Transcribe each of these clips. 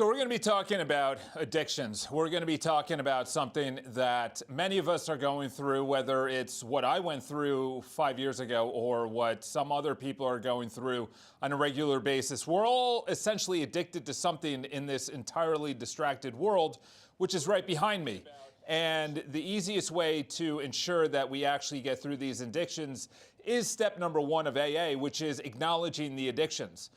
So we're going to be talking about addictions. We're going to be talking about something that many of us are going through, whether it's what I went through 5 years ago or what some other people are going through on a regular basis. We're all essentially addicted to something in this entirely distracted world, which is right behind me. And the easiest way to ensure that we actually get through these addictions is step number one of AA, which is acknowledging the addictions.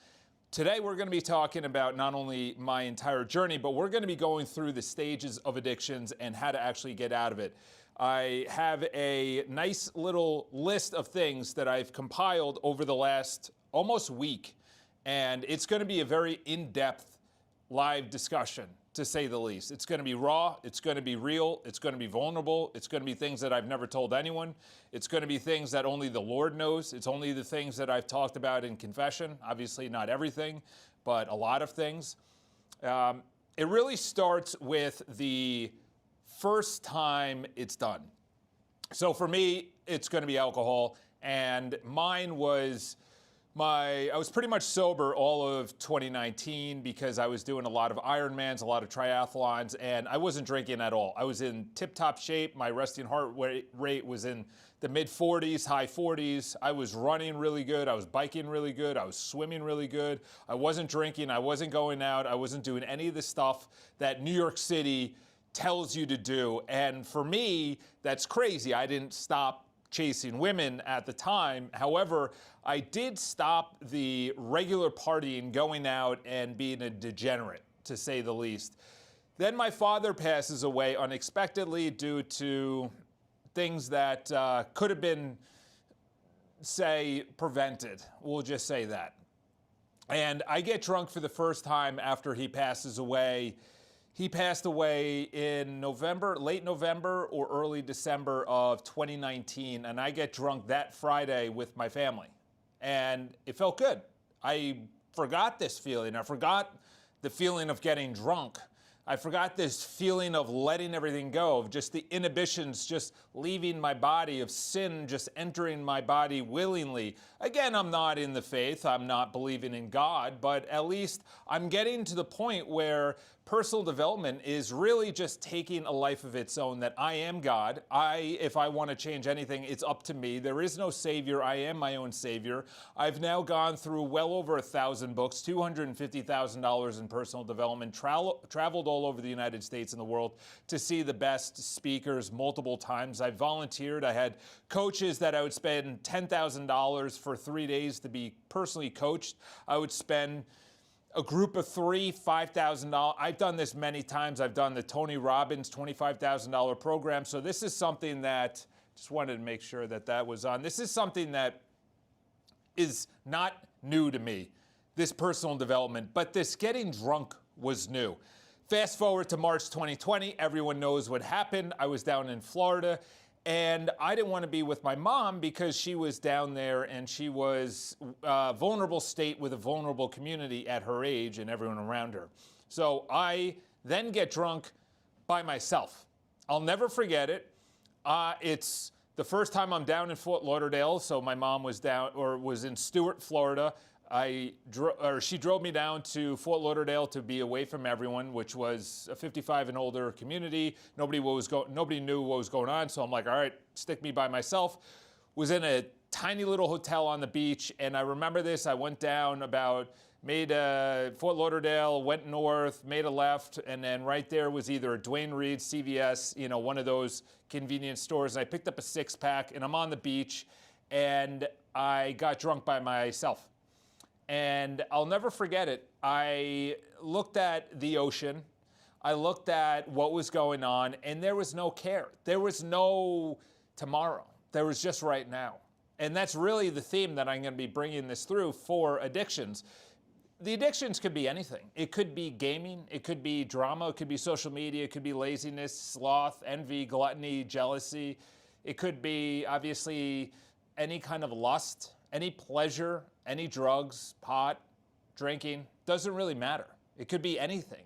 Today, we're going to be talking about not only my entire journey, but we're going to be going through the stages of addictions and how to actually get out of it. I have a nice little list of things that I've compiled over the last almost week, and it's going to be a very in-depth live discussion, to say the least. It's going to be raw, it's going to be real, it's going to be vulnerable, it's going to be things that I've never told anyone, it's going to be things that only the Lord knows, it's only the things that I've talked about in confession, obviously not everything, but a lot of things. It really starts with the first time it's done. So for me, it's going to be alcohol, and mine was I was pretty much sober all of 2019 because I was doing a lot of Ironmans, a lot of triathlons, and I wasn't drinking at all. I was in tip-top shape. My resting heart rate was in the mid-40s, high 40s. I was running really good. I was biking really good. I was swimming really good. I wasn't drinking. I wasn't going out. I wasn't doing any of the stuff that New York City tells you to do. And for me, that's crazy. I didn't stop chasing women at the time. However, I did stop the regular partying, going out and being a degenerate, to say the least. Then my father passes away unexpectedly due to things that could have been, say, prevented. We'll just say that. And I get drunk for the first time after he passes away. He passed away in November, late November or early December of 2019, and I get drunk that Friday with my family. And it felt good. I forgot this feeling. I forgot the feeling of getting drunk. I forgot this feeling of letting everything go, of just the inhibitions just leaving my body, of sin just entering my body willingly. Again, I'm not in the faith, I'm not believing in God, but at least I'm getting to the point where personal development is really just taking a life of its own, that I am God. If I want to change anything, it's up to me. There is no savior. I am my own savior. I've now gone through well over 1,000 books, $250,000 in personal development, traveled all over the United States and the world to see the best speakers multiple times. I volunteered. I had coaches that I would spend $10,000 for 3 days to be personally coached. I would spend a group of three, $5,000. I've done this many times. I've done the Tony Robbins $25,000 program. So this is something that, just wanted to make sure that that was on. This is something that is not new to me, this personal development, but this getting drunk was new. Fast forward to March 2020, everyone knows what happened. I was down in Florida, and I didn't want to be with my mom because she was down there and she was a vulnerable state with a vulnerable community at her age and everyone around her. So I then get drunk by myself. I'll never forget it. It's the first time I'm down in Fort Lauderdale, so my mom was in Stuart, Florida. She drove me down to Fort Lauderdale to be away from everyone, which was a 55 and older community. Nobody knew what was going on, so I'm like, all right, stick me by myself. Was in a tiny little hotel on the beach, and I remember this. I went down made Fort Lauderdale, went north, made a left, and then right there was either a Duane Reade, CVS, one of those convenience stores. And I picked up a six-pack, and I'm on the beach, and I got drunk by myself. And I'll never forget it. I looked at the ocean. I looked at what was going on, and there was no care. There was no tomorrow. There was just right now. And that's really the theme that I'm going to be bringing this through for addictions. The addictions could be anything. It could be gaming. It could be drama. It could be social media. It could be laziness, sloth, envy, gluttony, jealousy. It could be, obviously, any kind of lust, any pleasure, any drugs, pot, drinking, doesn't really matter. It could be anything.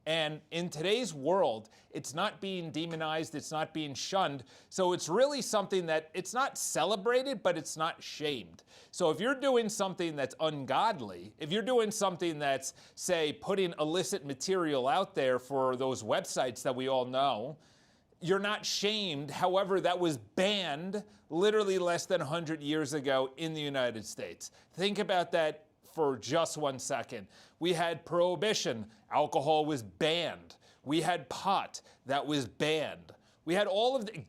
And in today's world, it's not being demonized, it's not being shunned. So it's really something that it's not celebrated, but it's not shamed. So if you're doing something that's ungodly, if you're doing something that's, say, putting illicit material out there for those websites that we all know, you're not shamed. However, that was banned literally less than 100 years ago in the United States. Think about that for just 1 second. We had prohibition. Alcohol was banned. We had pot. That was banned. We had all of the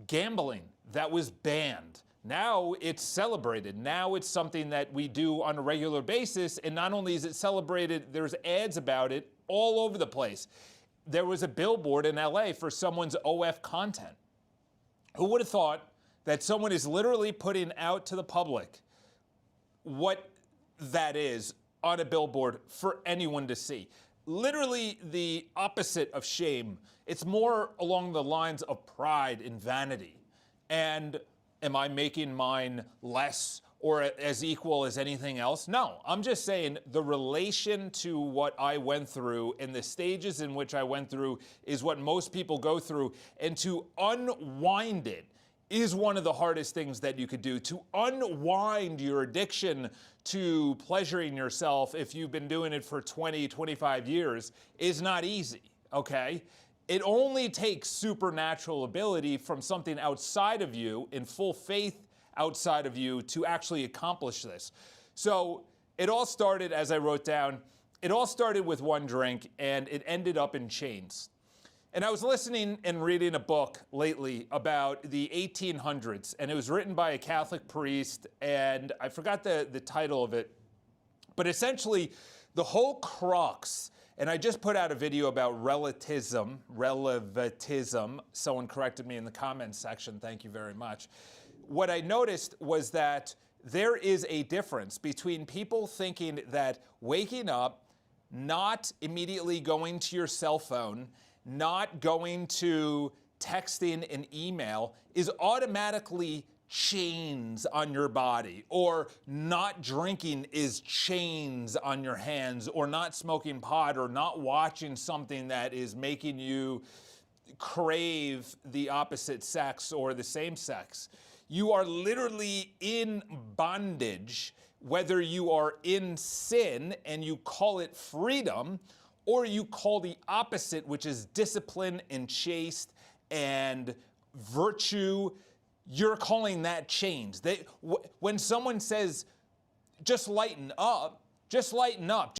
gambling. That was banned. Now it's celebrated. Now it's something that we do on a regular basis. And not only is it celebrated, there's ads about it all over the place. There was a billboard in LA for someone's OF content. Who would have thought that someone is literally putting out to the public what that is on a billboard for anyone to see? Literally the opposite of shame. It's more along the lines of pride and vanity. And am I making mine less or as equal as anything else? No, I'm just saying the relation to what I went through and the stages in which I went through is what most people go through. And to unwind it is one of the hardest things that you could do. To unwind your addiction to pleasuring yourself, if you've been doing it for 20, 25 years, is not easy, okay? It only takes supernatural ability from something outside of you, in full faith outside of you, to actually accomplish this. So it all started, as I wrote down, it all started with one drink and it ended up in chains. And I was listening and reading a book lately about the 1800s, and it was written by a Catholic priest, and I forgot the title of it, but essentially the whole crux, and I just put out a video about relativism. Someone corrected me in the comments section, thank you very much. What I noticed was that there is a difference between people thinking that waking up, not immediately going to your cell phone, not going to texting and email is automatically chains on your body, or not drinking is chains on your hands, or not smoking pot, or not watching something that is making you crave the opposite sex or the same sex. You are literally in bondage, whether you are in sin and you call it freedom, or you call the opposite, which is discipline and chaste and virtue. You're calling that chains. When someone says, just lighten up,